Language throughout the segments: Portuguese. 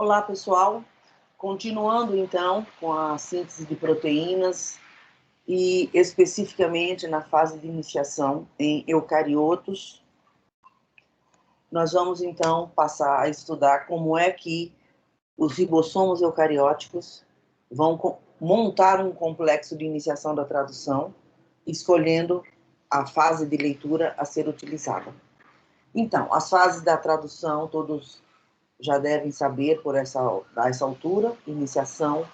Olá, pessoal. Continuando, então, com a síntese de proteínas e especificamente na fase de iniciação em eucariotos, nós vamos, então, passar a estudar como é que os ribossomos eucarióticos vão montar um complexo de iniciação da tradução, escolhendo a fase de leitura a ser utilizada. Então, as fases da tradução, todos já devem saber a essa altura, iniciação,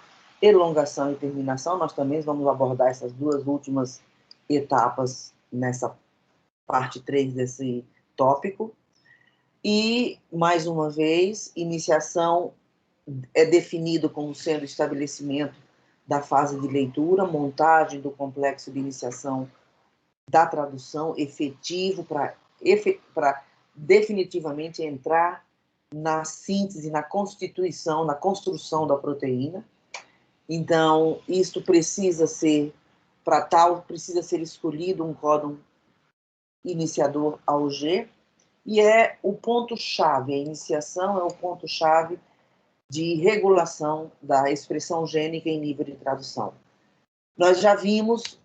elongação e terminação. Nós também vamos abordar essas duas últimas etapas nessa parte 3 desse tópico. E, mais uma vez, iniciação é definido como sendo o estabelecimento da fase de leitura, montagem do complexo de iniciação da tradução efetivo para definitivamente entrar na síntese, na constituição, na construção da proteína. Então, isto precisa ser, para tal, precisa ser escolhido um códon iniciador AUG, e é o ponto-chave, a iniciação é o ponto-chave de regulação da expressão gênica em nível de tradução. Nós já vimos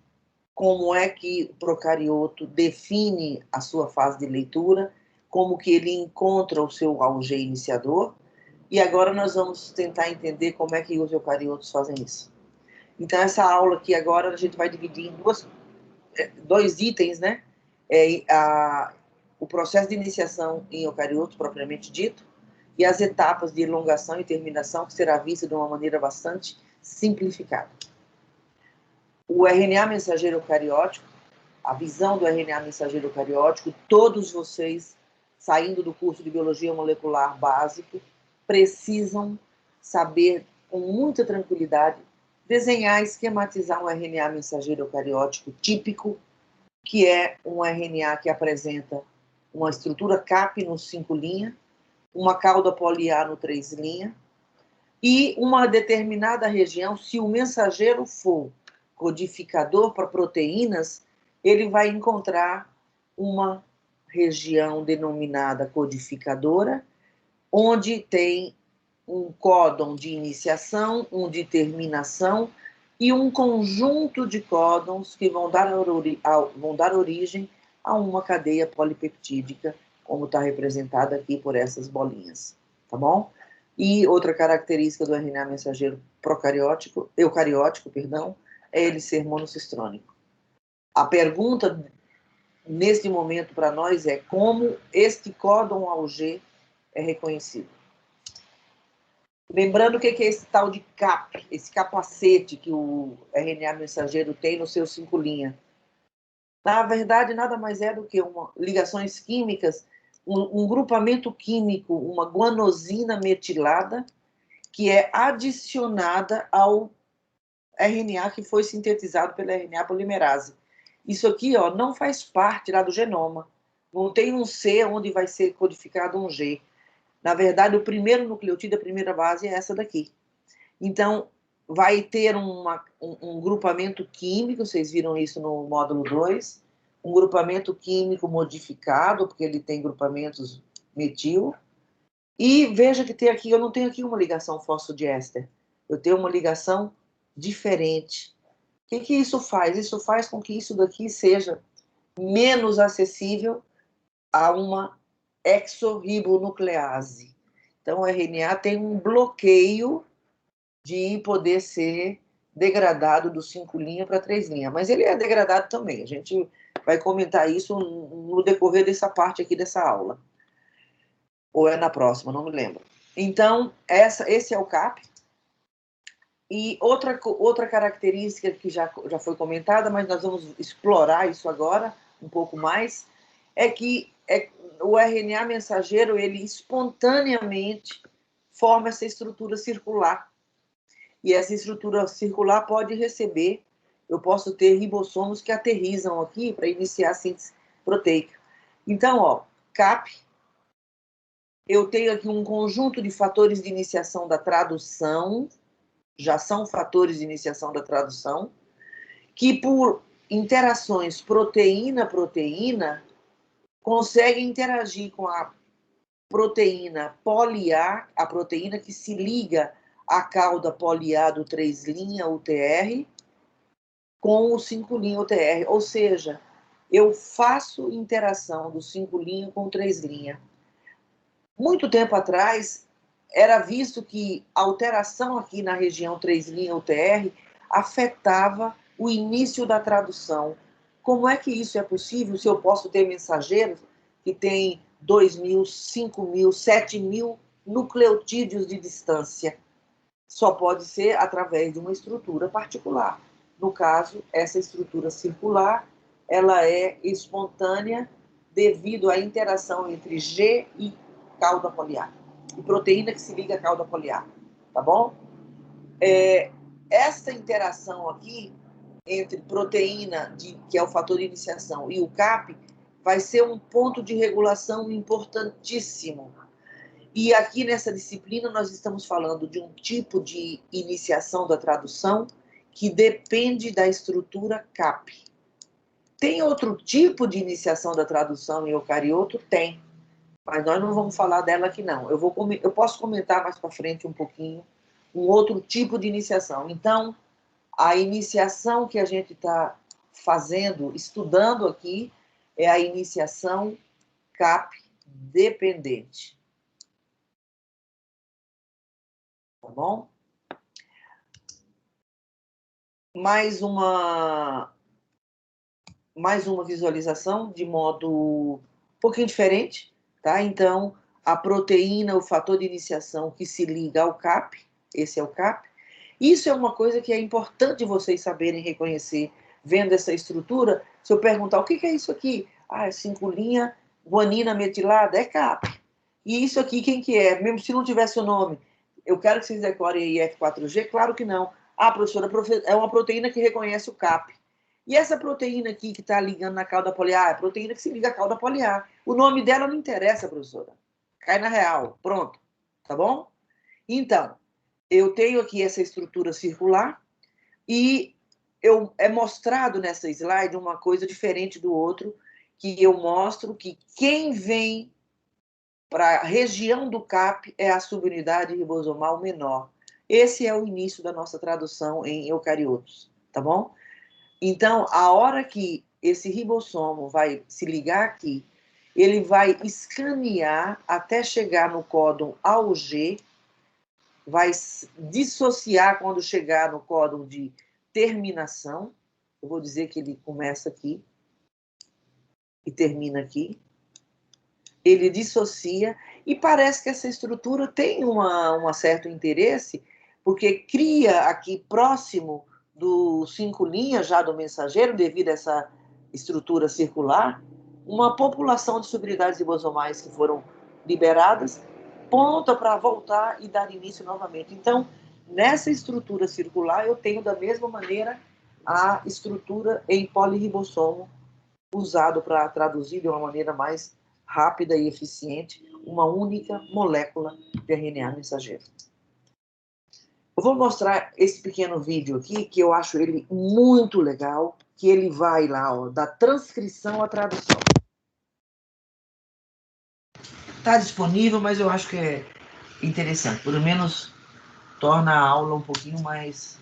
como é que o procarioto define a sua fase de leitura, como que ele encontra o seu AUG iniciador, e agora nós vamos tentar entender como é que os eucariotos fazem isso. Então, essa aula aqui agora a gente vai dividir em dois itens, né? O processo de iniciação em eucariotos, propriamente dito, e as etapas de elongação e terminação, que será vista de uma maneira bastante simplificada. O RNA mensageiro eucariótico, a visão do RNA mensageiro eucariótico, todos vocês, saindo do curso de Biologia Molecular Básico, precisam saber, com muita tranquilidade, desenhar e esquematizar um RNA mensageiro eucariótico típico, que é um RNA que apresenta uma estrutura CAP no 5' uma cauda poli-A no 3' e uma determinada região, se o mensageiro for codificador para proteínas, ele vai encontrar uma região denominada codificadora, onde tem um códon de iniciação, um de terminação e um conjunto de códons que vão dar origem a uma cadeia polipeptídica, como está representada aqui por essas bolinhas, tá bom? E outra característica do RNA mensageiro eucariótico, é ele ser monocistrônico. A pergunta neste momento para nós é como este códon AUG é reconhecido. Lembrando o que é esse tal de CAP, esse capacete que o RNA mensageiro tem no seu 5'. Na verdade, nada mais é do que ligações químicas, um grupamento químico, uma guanosina metilada, que é adicionada ao RNA que foi sintetizado pela RNA polimerase. Isso aqui, ó, não faz parte lá do genoma. Não tem um C onde vai ser codificado um G. Na verdade, o primeiro nucleotídeo, a primeira base é essa daqui. Então, vai ter um grupamento químico, vocês viram isso no módulo 2, um grupamento químico modificado, porque ele tem grupamentos metil. E veja que tem aqui, eu não tenho aqui uma ligação fosfodiéster, eu tenho uma ligação diferente. O que isso faz? Isso faz com que isso daqui seja menos acessível a uma exorribonuclease. Então, o RNA tem um bloqueio de poder ser degradado do 5' para 3', mas ele é degradado também. A gente vai comentar isso no decorrer dessa parte aqui dessa aula. Ou é na próxima, não me lembro. Então, esse é o CAP. E outra característica que já foi comentada, mas nós vamos explorar isso agora um pouco mais, é que o RNA mensageiro, ele espontaneamente forma essa estrutura circular. E essa estrutura circular pode receber, eu posso ter ribossomos que aterrissam aqui para iniciar a síntese proteica. Então, ó, CAP, eu tenho aqui um conjunto de fatores de iniciação da tradução, já são fatores de iniciação da tradução, que por interações proteína-proteína conseguem interagir com a proteína poli-A, a proteína que se liga à cauda poli-A do 3' UTR com o 5' UTR, ou seja, eu faço interação do 5' com o 3'. Muito tempo atrás, era visto que a alteração aqui na região 3' UTR afetava o início da tradução. Como é que isso é possível se eu posso ter mensageiros que têm 2.000, 5.000, 7.000 nucleotídeos de distância? Só pode ser através de uma estrutura particular. No caso, essa estrutura circular, ela é espontânea devido à interação entre G e cauda poli-A, e proteína que se liga à cauda poli-A, tá bom? Essa interação aqui entre proteína, que é o fator de iniciação, e o CAP, vai ser um ponto de regulação importantíssimo. E aqui nessa disciplina nós estamos falando de um tipo de iniciação da tradução que depende da estrutura CAP. Tem outro tipo de iniciação da tradução em eucarioto? Tem. Mas nós não vamos falar dela aqui, não. Eu posso comentar mais para frente um pouquinho um outro tipo de iniciação. Então, a iniciação que a gente está fazendo, estudando aqui, é a iniciação CAP dependente. Tá bom? Mais uma visualização de modo um pouquinho diferente, tá? Então, a proteína, o fator de iniciação que se liga ao CAP, esse é o CAP. Isso é uma coisa que é importante vocês saberem reconhecer, vendo essa estrutura. Se eu perguntar, o que é isso aqui? Ah, é 5' guanina metilada, é CAP. E isso aqui, quem que é? Mesmo se não tivesse o nome, eu quero que vocês decorem aí F4G? Claro que não. Ah, professora, é uma proteína que reconhece o CAP. E essa proteína aqui que está ligando na cauda poli-A, é a proteína que se liga à cauda poli-A. O nome dela não interessa, professora. Cai na real. Pronto. Tá bom? Então, eu tenho aqui essa estrutura circular e é mostrado nessa slide uma coisa diferente do outro, que eu mostro que quem vem para a região do CAP é a subunidade ribosomal menor. Esse é o início da nossa tradução em eucariotos, tá bom? Então, a hora que esse ribossomo vai se ligar aqui, ele vai escanear até chegar no códon AUG, vai dissociar quando chegar no códon de terminação. Eu vou dizer que ele começa aqui e termina aqui. Ele dissocia e parece que essa estrutura tem um certo interesse, porque cria aqui próximo do 5' já do mensageiro, devido a essa estrutura circular, uma população de subunidades ribosomais que foram liberadas, ponta para voltar e dar início novamente. Então, nessa estrutura circular, eu tenho da mesma maneira a estrutura em polirribossomo, usado para traduzir de uma maneira mais rápida e eficiente uma única molécula de RNA mensageiro. Eu vou mostrar esse pequeno vídeo aqui, que eu acho ele muito legal, que ele vai lá, ó, da transcrição à tradução. Está disponível, mas eu acho que é interessante. Pelo menos torna a aula um pouquinho mais...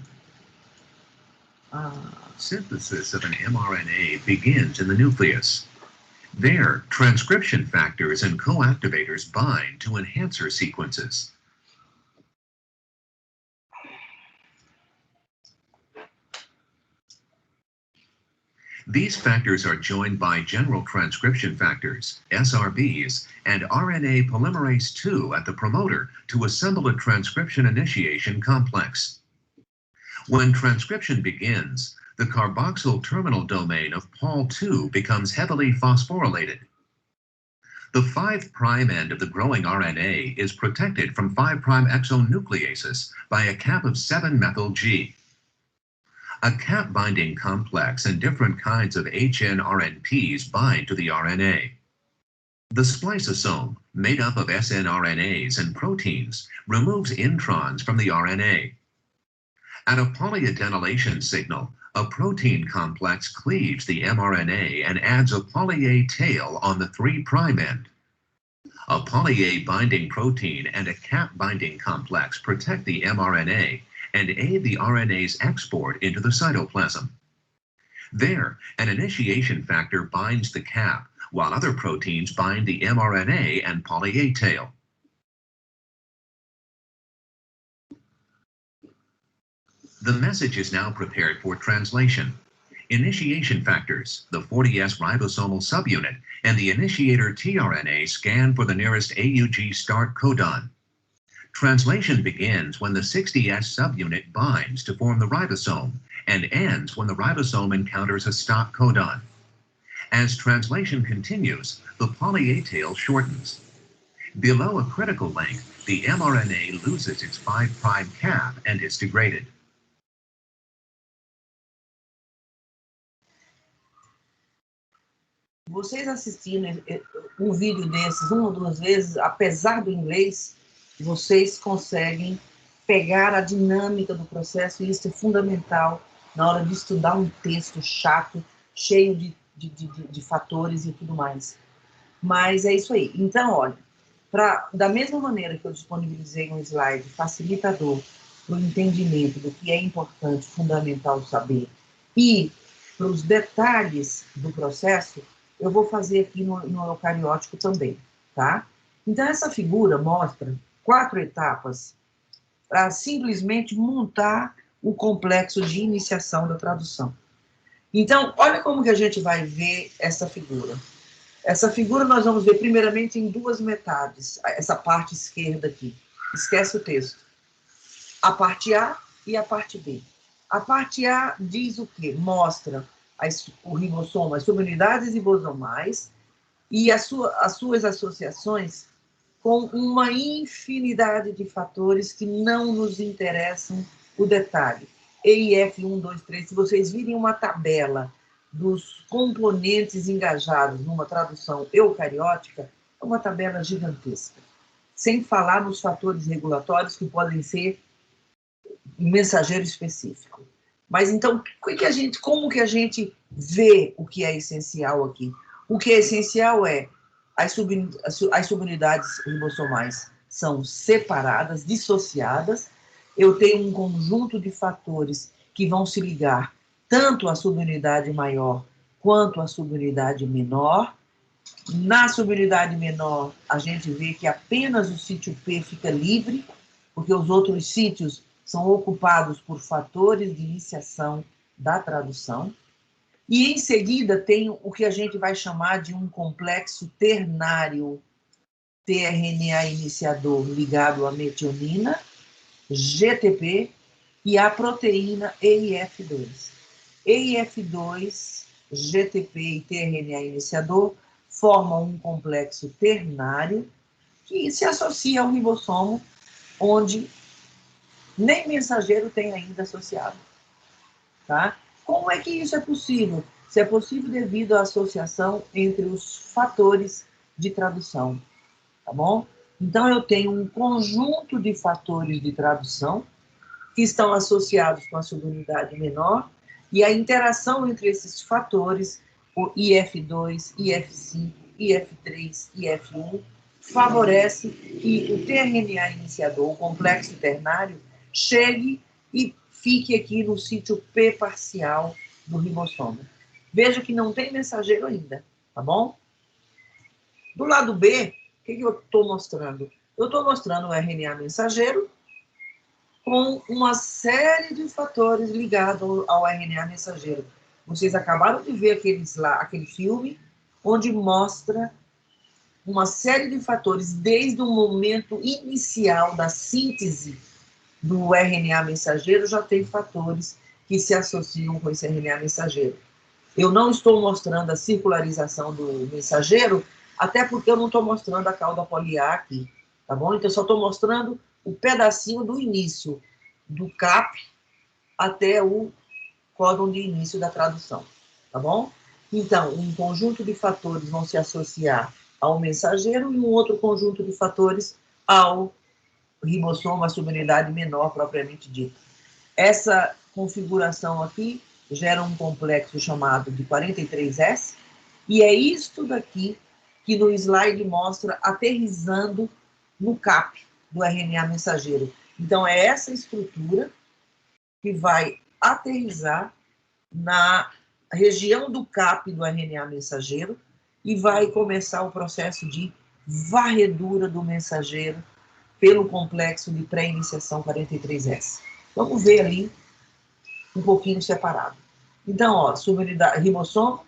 Synthesis of an mRNA begins in the nucleus. There, transcription factors and coactivators bind to enhancer sequences. These factors are joined by general transcription factors, SRBs, and RNA polymerase II at the promoter to assemble a transcription initiation complex. When transcription begins, the carboxyl terminal domain of Pol II becomes heavily phosphorylated. The 5' end of the growing RNA is protected from 5' exonucleases by a cap of 7-methyl-G. A cap-binding complex and different kinds of HNRNPs bind to the RNA. The spliceosome, made up of snRNAs and proteins, removes introns from the RNA. At a polyadenylation signal, a protein complex cleaves the mRNA and adds a poly-A tail on the 3' end. A poly-A binding protein and a cap binding complex protect the mRNA and aid the RNA's export into the cytoplasm. There, an initiation factor binds the cap, while other proteins bind the mRNA and poly-A tail. The message is now prepared for translation. Initiation factors, the 40S ribosomal subunit, and the initiator tRNA scan for the nearest AUG start codon. Translation begins when the 60S subunit binds to form the ribosome and ends when the ribosome encounters a stop codon. As translation continues, the poly-A tail shortens. Below a critical length, the mRNA loses its 5' cap and is degraded. Vocês assistindo vídeo desses uma ou duas vezes, apesar do inglês, vocês conseguem pegar a dinâmica do processo, e isso é fundamental na hora de estudar um texto chato, cheio de fatores e tudo mais. Mas é isso aí. Então, olha, da mesma maneira que eu disponibilizei um slide facilitador para o entendimento do que é importante, fundamental saber, e para os detalhes do processo, eu vou fazer aqui no eucariótico também, tá? Então, essa figura mostra 4 etapas para simplesmente montar o complexo de iniciação da tradução. Então, olha como que a gente vai ver essa figura. Essa figura nós vamos ver primeiramente em 2 metades, essa parte esquerda aqui. Esquece o texto. A parte A e a parte B. A parte A diz o quê? Mostra o ribossomo, as subunidades ribosomais e as suas associações com uma infinidade de fatores que não nos interessam o detalhe. EIF 1, 2, 3, se vocês virem uma tabela dos componentes engajados numa tradução eucariótica, é uma tabela gigantesca. Sem falar nos fatores regulatórios que podem ser um mensageiro específico. Mas então, como que a gente vê o que é essencial aqui? O que é essencial é as subunidades ribossomais são separadas, dissociadas. Eu tenho um conjunto de fatores que vão se ligar tanto à subunidade maior quanto à subunidade menor. Na subunidade menor, a gente vê que apenas o sítio P fica livre, porque os outros sítios são ocupados por fatores de iniciação da tradução. E, em seguida, tem o que a gente vai chamar de um complexo ternário tRNA iniciador ligado à metionina, GTP, e à proteína EIF2. EIF2, GTP e tRNA iniciador formam um complexo ternário que se associa ao ribossomo, onde nem mensageiro tem ainda associado. Tá? Como é que isso é possível? Isso é possível devido à associação entre os fatores de tradução. Tá bom? Então, eu tenho um conjunto de fatores de tradução que estão associados com a subunidade menor, e a interação entre esses fatores, o IF2, IF5, IF3, IF1, favorece que o tRNA iniciador, o complexo ternário, chegue e fique aqui no sítio P parcial do ribossomo. Veja que não tem mensageiro ainda, tá bom? Do lado B, o que eu estou mostrando? Eu estou mostrando o RNA mensageiro com uma série de fatores ligados ao RNA mensageiro. Vocês acabaram de ver aquele filme onde mostra uma série de fatores desde o momento inicial da síntese do RNA mensageiro, já tem fatores que se associam com esse RNA mensageiro. Eu não estou mostrando a circularização do mensageiro, até porque eu não estou mostrando a cauda poli-A aqui, tá bom? Então, eu só estou mostrando o pedacinho do início, do CAP até o códon de início da tradução, tá bom? Então, um conjunto de fatores vão se associar ao mensageiro e um outro conjunto de fatores ao ribossomo, a subunidade menor propriamente dita. Essa configuração aqui gera um complexo chamado de 43S, e é isto daqui que no slide mostra aterrissando no CAP do RNA mensageiro. Então, é essa estrutura que vai aterrissar na região do CAP do RNA mensageiro e vai começar o processo de varredura do mensageiro pelo complexo de pré-iniciação 43S. Vamos ver ali um pouquinho separado. Então, ó, subunidade, ribossomo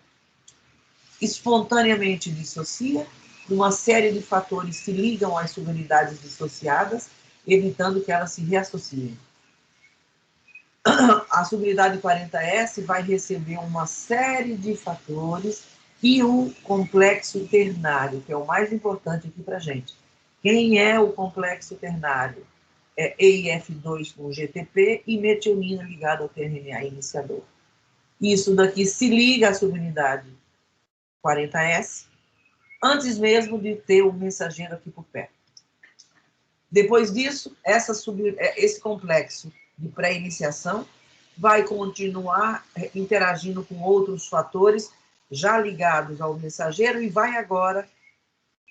espontaneamente dissocia, uma série de fatores se ligam às subunidades dissociadas, evitando que elas se reassociem. A subunidade 40S vai receber uma série de fatores e o complexo ternário, que é o mais importante aqui para a gente. Quem é o complexo ternário? É EIF2 com GTP e metionina ligada ao tRNA iniciador. Isso daqui se liga à subunidade 40S, antes mesmo de ter o mensageiro aqui por perto. Depois disso, esse complexo de pré-iniciação vai continuar interagindo com outros fatores já ligados ao mensageiro e vai agora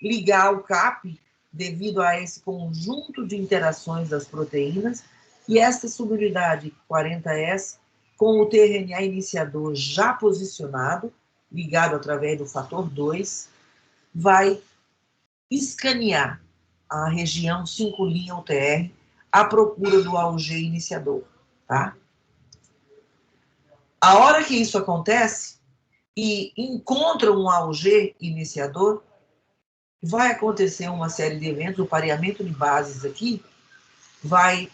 ligar o CAP devido a esse conjunto de interações das proteínas e esta subunidade 40S com o tRNA iniciador já posicionado, ligado através do fator 2, vai escanear a região 5' UTR à procura do AUG iniciador, tá? A hora que isso acontece e encontra um AUG iniciador, vai acontecer uma série de eventos, o pareamento de bases aqui vai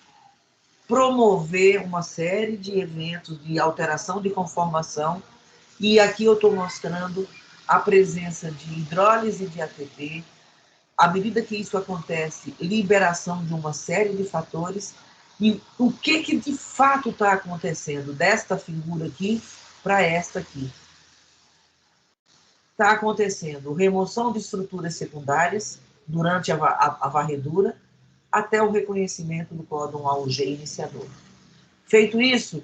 promover uma série de eventos de alteração de conformação, e aqui eu estou mostrando a presença de hidrólise de ATP. À medida que isso acontece, liberação de uma série de fatores, e o que de fato está acontecendo desta figura aqui para esta aqui? Está acontecendo remoção de estruturas secundárias durante a varredura, até o reconhecimento do códon AUG iniciador. Feito isso,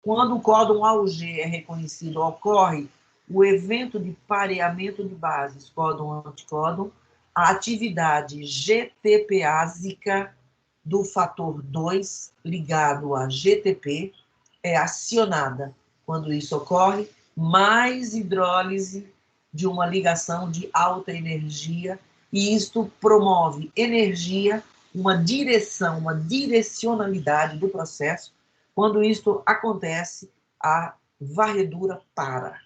quando o códon AUG é reconhecido, ocorre o evento de pareamento de bases códon-anticódon, a atividade GTPásica do fator 2 ligado a GTP é acionada. Quando isso ocorre, mais hidrólise de uma ligação de alta energia, e isto promove energia, uma direção, uma direcionalidade do processo. Quando isto acontece, a varredura para.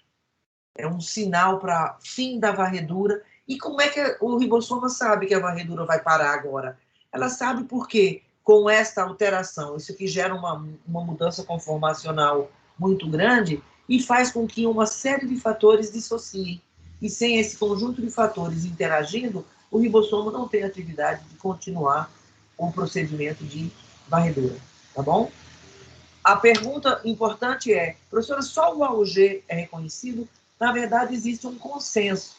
É um sinal para fim da varredura. E como é que o ribossoma sabe que a varredura vai parar agora? Ela sabe porque, com esta alteração, isso aqui gera uma mudança conformacional muito grande e faz com que uma série de fatores dissociem. E sem esse conjunto de fatores interagindo, o ribossoma não tem atividade de continuar o procedimento de varredura, tá bom? A pergunta importante é, professora, só o AUG é reconhecido? Na verdade, existe um consenso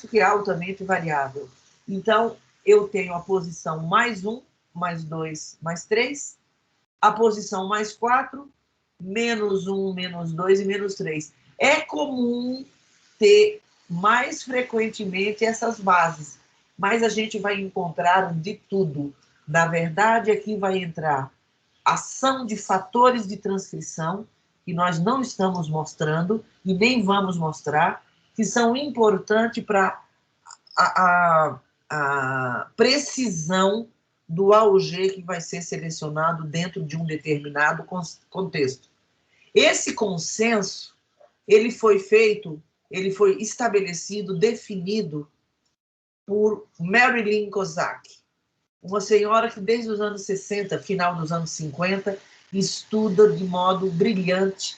que é altamente variável. Então, eu tenho a posição mais 1, mais 2, mais 3, a posição mais 4, menos 1, menos 2 e menos 3. É comum ter mais frequentemente essas bases, mas a gente vai encontrar de tudo. Na verdade, aqui vai entrar ação de fatores de transcrição, que nós não estamos mostrando e nem vamos mostrar, que são importantes para a precisão do AUG que vai ser selecionado dentro de um determinado contexto. Esse consenso, ele foi estabelecido, definido por Marilyn Kozak, uma senhora que desde os anos 60, final dos anos 50, estuda de modo brilhante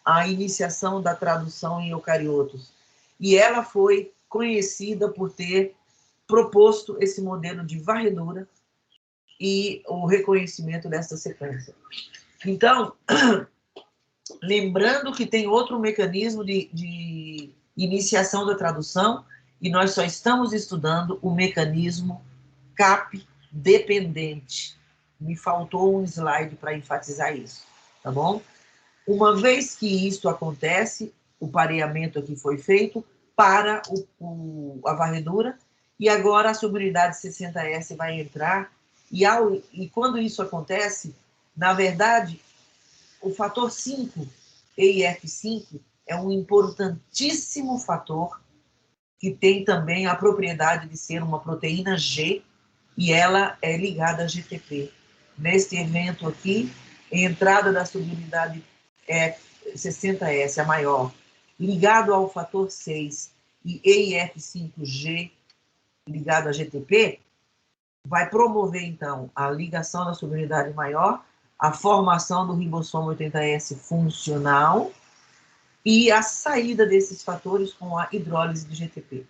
a iniciação da tradução em eucariotos. E ela foi conhecida por ter proposto esse modelo de varredura e o reconhecimento dessa sequência. Então, lembrando que tem outro mecanismo de iniciação da tradução, e nós só estamos estudando o mecanismo CAP dependente. Me faltou um slide para enfatizar isso, tá bom? Uma vez que isso acontece, o pareamento aqui foi feito, para a varredura, e agora a solubilidade 60S vai entrar, e quando isso acontece, na verdade, o fator 5, EIF5, é um importantíssimo fator que tem também a propriedade de ser uma proteína G, e ela é ligada a GTP. Neste evento aqui, a entrada da solubilidade 60S, a maior, ligado ao fator 6 e EIF5G ligado a GTP, vai promover, então, a ligação da solubilidade maior, a formação do ribossomo 80S funcional e a saída desses fatores com a hidrólise de GTP.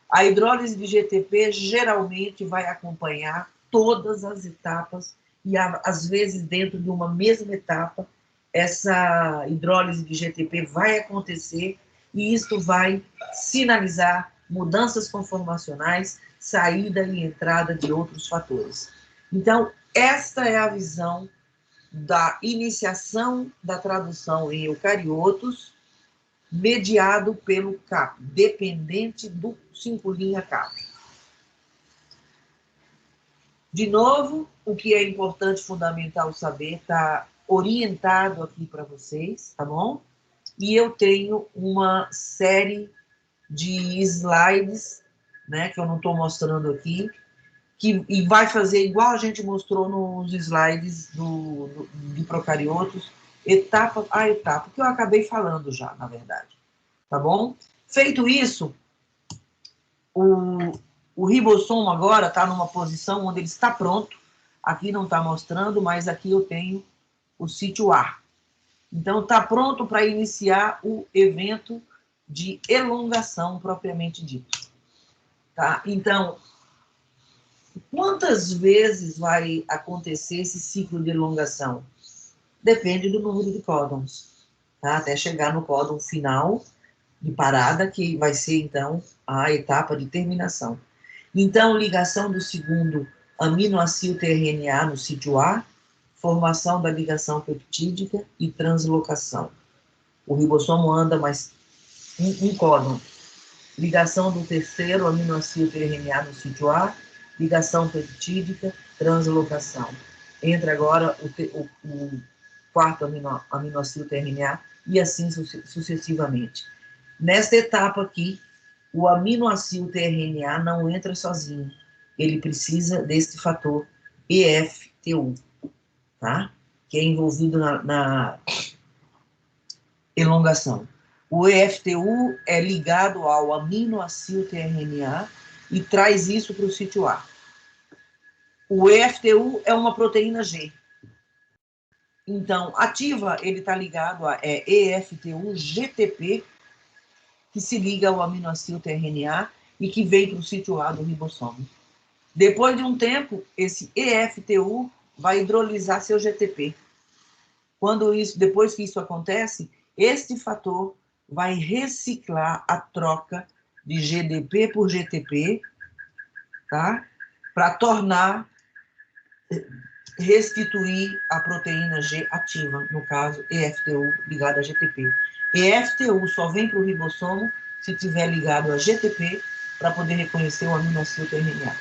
A hidrólise de GTP geralmente vai acompanhar todas as etapas e, às vezes, dentro de uma mesma etapa, essa hidrólise de GTP vai acontecer e isto vai sinalizar mudanças conformacionais, saída e entrada de outros fatores. Então, esta é a visão da iniciação da tradução em eucariotos, mediado pelo CAP, dependente do 5' CAP. De novo, o que é importante, fundamental saber, está orientado aqui para vocês, tá bom? E eu tenho uma série de slides, né, que eu não estou mostrando aqui, e vai fazer igual a gente mostrou nos slides de procariotos, etapa a etapa, que eu acabei falando já, na verdade. Tá bom? Feito isso, o ribossomo agora está numa posição onde ele está pronto. Aqui não está mostrando, mas aqui eu tenho o sítio A. Então, está pronto para iniciar o evento de elongação propriamente dito. Tá? Então, quantas vezes vai acontecer esse ciclo de elongação? Depende do número de códons, tá? Até chegar no códon final de parada, que vai ser, então, a etapa de terminação. Então, ligação do segundo aminoácido tRNA no sítio A, formação da ligação peptídica e translocação. O ribossomo anda mais um códon. Ligação do terceiro aminoácido tRNA no sítio A, ligação peptídica, translocação. Entra agora o quarto aminoácido tRNA e assim sucessivamente. Nesta etapa aqui, o aminoácido tRNA não entra sozinho. Ele precisa desse fator EFTU, tá? Que é envolvido na elongação. O EFTU é ligado ao aminoácido tRNA e traz isso para o sítio A. O EFTU é uma proteína G. Então, ativa, ele está ligado a EFTU-GTP, que se liga ao aminoácido tRNA e que vem para o sítio A do ribossomo. Depois de um tempo, esse EFTU vai hidrolisar seu GTP. Depois que isso acontece, este fator vai reciclar a troca de GDP por GTP, tá? Para restituir a proteína G ativa, no caso, EFTU ligada a GTP. EFTU só vem para o ribossomo se tiver ligado a GTP para poder reconhecer o aminoácido tRNA,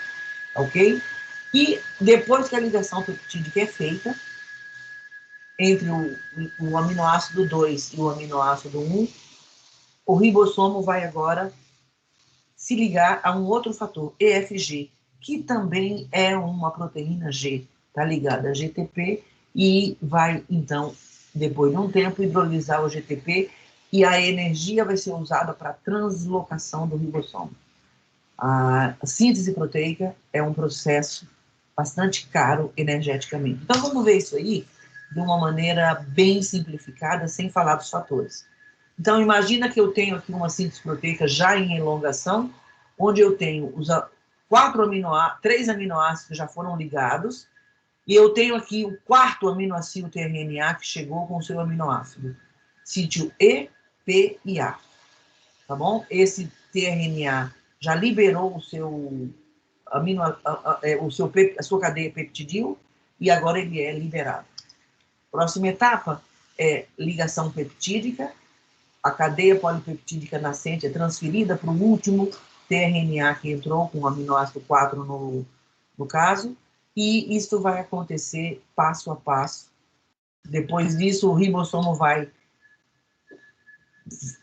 ok? E depois que a ligação peptídica é feita, entre o aminoácido 2 e o aminoácido 1, o ribossomo vai agora se ligar a um outro fator, EFG, que também é uma proteína G, está ligada a GTP e vai, então, depois de um tempo, hidrolisar o GTP e a energia vai ser usada para a translocação do ribossomo. A síntese proteica é um processo bastante caro energeticamente. Então, vamos ver isso aí de uma maneira bem simplificada, sem falar dos fatores. Então, imagina que eu tenho aqui uma síntese proteica já em elongação, onde eu tenho os 3 aminoácidos que já foram ligados, e eu tenho aqui o quarto aminoácido tRNA que chegou com o seu aminoácido, sítio E, P e A. Tá bom? Esse tRNA já liberou a sua cadeia peptidil e agora ele é liberado. Próxima etapa é ligação peptídica, a cadeia polipeptídica nascente é transferida para o último tRNA que entrou, com o aminoácido 4 no caso, e isso vai acontecer passo a passo. Depois disso, o ribossomo vai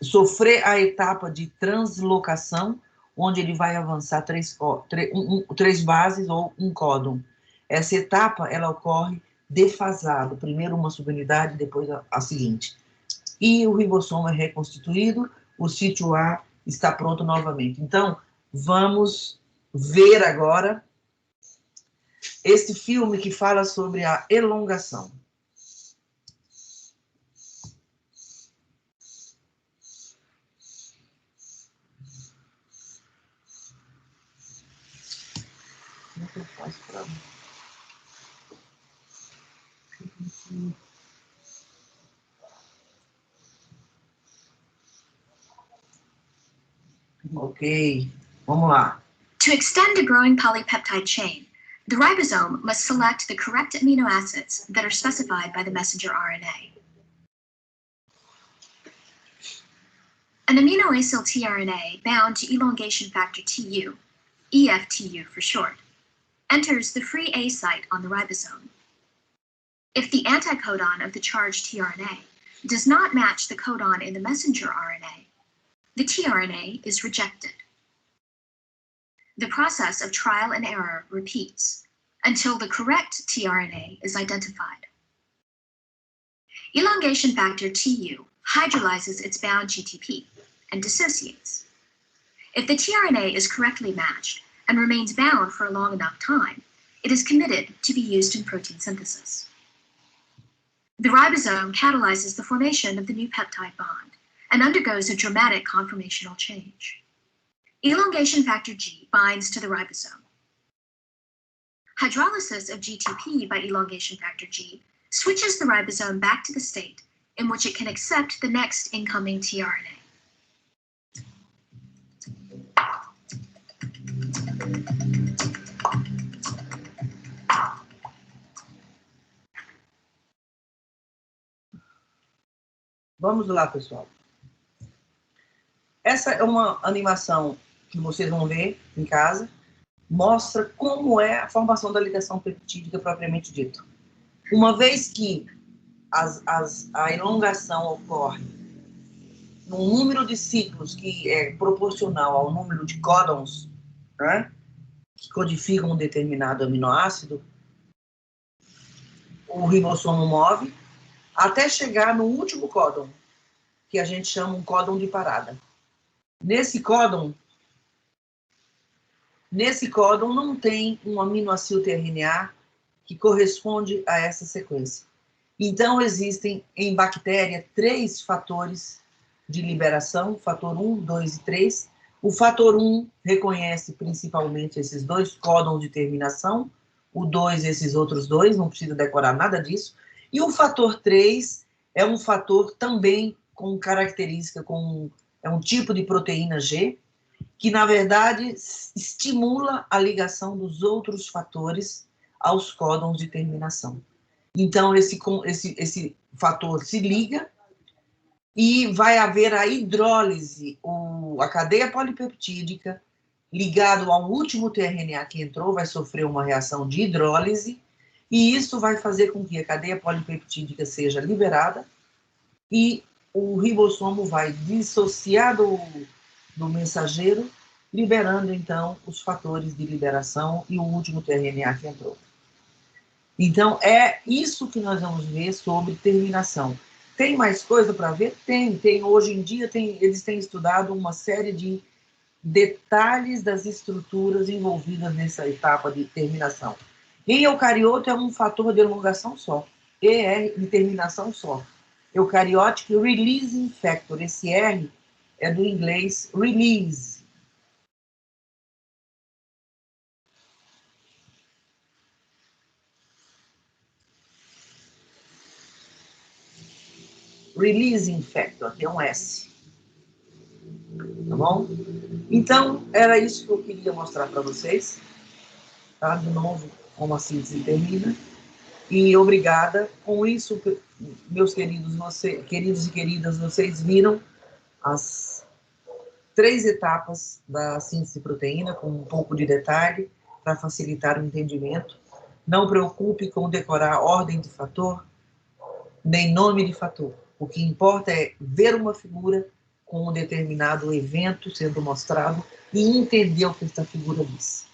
sofrer a etapa de translocação, onde ele vai avançar três bases ou um códon. Essa etapa, ela ocorre defasado, primeiro uma subunidade, depois a seguinte. E o ribossomo é reconstituído, o sítio A está pronto novamente. Então, vamos ver agora esse filme que fala sobre a elongação. Como é que eu faço para... Ok, vamos lá. To extend a growing polypeptide chain, the ribosome must select the correct amino acids that are specified by the messenger RNA. An aminoacyl tRNA bound to elongation factor TU, EFTU for short, enters the free A site on the ribosome. If the anticodon of the charged tRNA does not match the codon in the messenger RNA, the tRNA is rejected. The process of trial and error repeats until the correct tRNA is identified. Elongation factor TU hydrolyzes its bound GTP and dissociates. If the tRNA is correctly matched and remains bound for a long enough time, it is committed to be used in protein synthesis. The ribosome catalyzes the formation of the new peptide bond and undergoes a dramatic conformational change. Elongation factor G binds to the ribosome. Hydrolysis of GTP by elongation factor G switches the ribosome back to the state in which it can accept the next incoming tRNA. Vamos lá, pessoal. Essa é uma animação que vocês vão ver em casa, mostra como é a formação da ligação peptídica propriamente dito. Uma vez que a elongação ocorre num número de ciclos que é proporcional ao número de códons, né, que codificam um determinado aminoácido, o ribossomo move até chegar no último códon, que a gente chama um códon de parada. Nesse códon não tem um aminoácido tRNA que corresponde a essa sequência. Então, existem em bactéria 3 fatores de liberação, fator 1, 2 e 3. O fator 1 reconhece principalmente esses 2 códons de terminação, o 2 esses outros 2, não precisa decorar nada disso. E o fator 3 é um fator também com característica, é um tipo de proteína G, que, na verdade, estimula a ligação dos outros fatores aos códons de terminação. Então, esse fator se liga e vai haver a hidrólise, a cadeia polipeptídica, ligado ao último tRNA que entrou, vai sofrer uma reação de hidrólise, e isso vai fazer com que a cadeia polipeptídica seja liberada e o ribossomo vai dissociar do mensageiro, liberando, então, os fatores de liberação e o último tRNA que entrou. Então, é isso que nós vamos ver sobre terminação. Tem mais coisa para ver? Tem. Hoje em dia, eles têm estudado uma série de detalhes das estruturas envolvidas nessa etapa de terminação. Em eucarioto, é um fator de elongação só. ER de terminação só. Eukaryotic Releasing Factor. Esse R é do inglês release. Releasing Factor, tem um S. Tá bom? Então, era isso que eu queria mostrar para vocês. Tá? De novo, como a síntese termina. E obrigada. Com isso, meus queridos e queridas, vocês viram as 3 etapas da síntese de proteína, com um pouco de detalhe, para facilitar o entendimento. Não preocupe com decorar ordem de fator, nem nome de fator. O que importa é ver uma figura com um determinado evento sendo mostrado e entender o que esta figura diz.